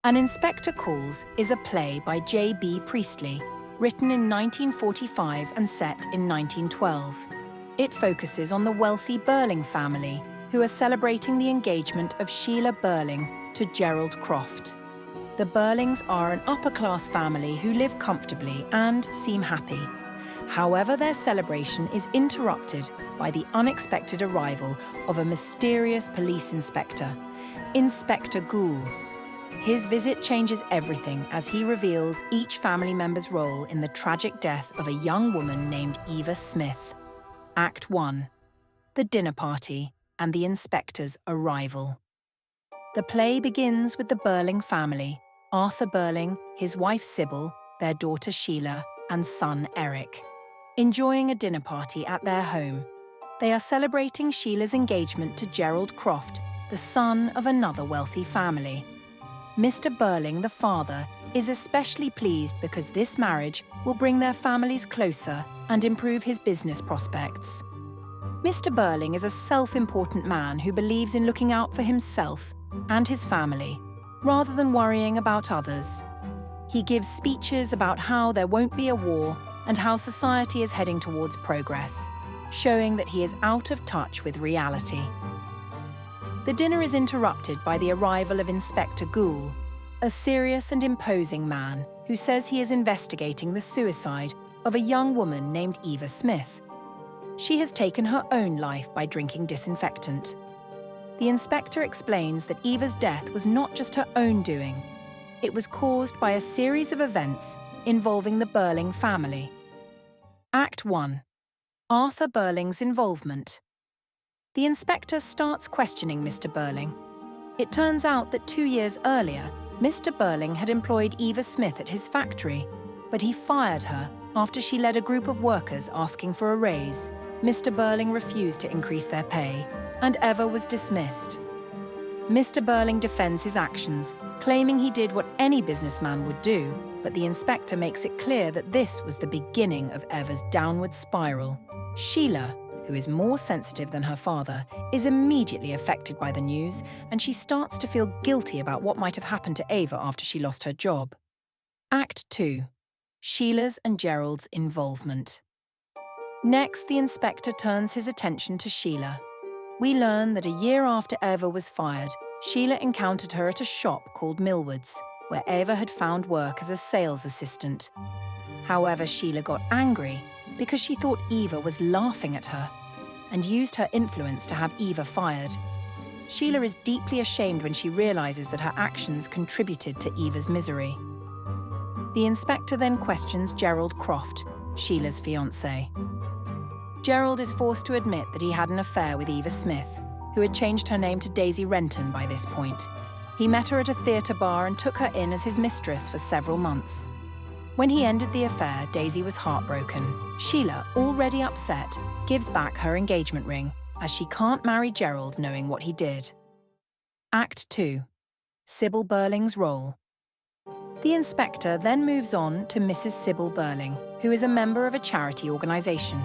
An Inspector Calls is a play by J.B. Priestley, written in 1945 and set in 1912. It focuses on the wealthy Birling family, who are celebrating the engagement of Sheila Birling to Gerald Croft. The Birlings are an upper-class family who live comfortably and seem happy. However, their celebration is interrupted by the unexpected arrival of a mysterious police inspector, Inspector Gould. His visit changes everything as he reveals each family member's role in the tragic death of a young woman named Eva Smith. Act 1. The dinner party and the inspector's arrival. The play begins with the Birling family, Arthur Birling, his wife Sybil, their daughter Sheila, and son Eric, enjoying a dinner party at their home. They are celebrating Sheila's engagement to Gerald Croft, the son of another wealthy family. Mr. Birling, the father, is especially pleased because this marriage will bring their families closer and improve his business prospects. Mr. Birling is a self-important man who believes in looking out for himself and his family, rather than worrying about others. He gives speeches about how there won't be a war and how society is heading towards progress, showing that he is out of touch with reality. The dinner is interrupted by the arrival of Inspector Gould, a serious and imposing man who says he is investigating the suicide of a young woman named Eva Smith. She has taken her own life by drinking disinfectant. The inspector explains that Eva's death was not just her own doing. It was caused by a series of events involving the Birling family. Act 1. Arthur Birling's involvement. The inspector starts questioning Mr. Birling. It turns out that 2 years earlier, Mr. Birling had employed Eva Smith at his factory, but he fired her after she led a group of workers asking for a raise. Mr. Birling refused to increase their pay, and Eva was dismissed. Mr. Birling defends his actions, claiming he did what any businessman would do, but the inspector makes it clear that this was the beginning of Eva's downward spiral. Sheila, who is more sensitive than her father, is immediately affected by the news, and she starts to feel guilty about what might have happened to Eva after she lost her job. Act 2. Sheila's and Gerald's involvement. Next, the inspector turns his attention to Sheila. We learn that a year after Eva was fired, Sheila encountered her at a shop called Millward's, where Eva had found work as a sales assistant. However, Sheila got angry because she thought Eva was laughing at her and used her influence to have Eva fired. Sheila is deeply ashamed when she realizes that her actions contributed to Eva's misery. The inspector then questions Gerald Croft, Sheila's fiancé. Gerald is forced to admit that he had an affair with Eva Smith, who had changed her name to Daisy Renton by this point. He met her at a theatre bar and took her in as his mistress for several months. When he ended the affair, Daisy was heartbroken. Sheila, already upset, gives back her engagement ring, as she can't marry Gerald knowing what he did. Act 2. Sybil Birling's role. The inspector then moves on to Mrs. Sybil Birling, who is a member of a charity organisation.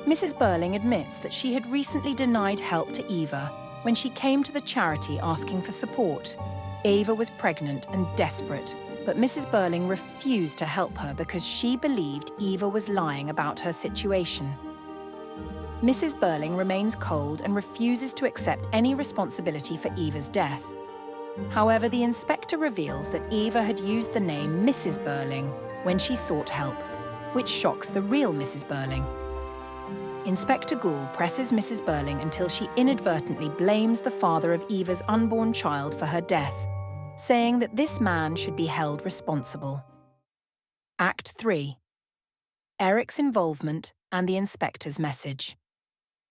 Mrs. Birling admits that she had recently denied help to Eva when she came to the charity asking for support. Eva was pregnant and desperate, but Mrs. Birling refused to help her because she believed Eva was lying about her situation. Mrs. Birling remains cold and refuses to accept any responsibility for Eva's death. However, the inspector reveals that Eva had used the name Mrs. Birling when she sought help, which shocks the real Mrs. Birling. Inspector Gould presses Mrs. Birling until she inadvertently blames the father of Eva's unborn child for her death, saying that this man should be held responsible. Act 3. Eric's involvement and the inspector's message.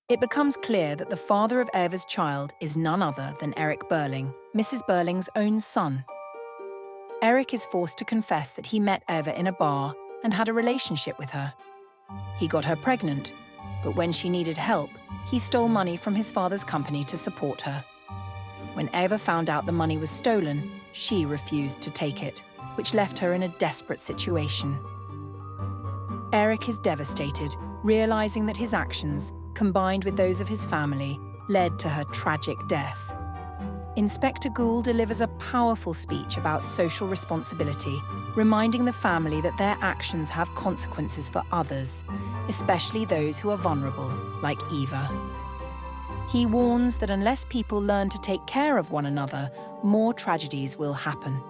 It becomes clear that the father of Eva's child is none other than Eric Birling, Mrs. Birling's own son. Eric is forced to confess that he met Eva in a bar and had a relationship with her. He got her pregnant, but when she needed help, he stole money from his father's company to support her. When Eva found out the money was stolen, she refused to take it, which left her in a desperate situation. Eric is devastated, realizing that his actions, combined with those of his family, led to her tragic death. Inspector Gould delivers a powerful speech about social responsibility, reminding the family that their actions have consequences for others, especially those who are vulnerable, like Eva. He warns that unless people learn to take care of one another, more tragedies will happen.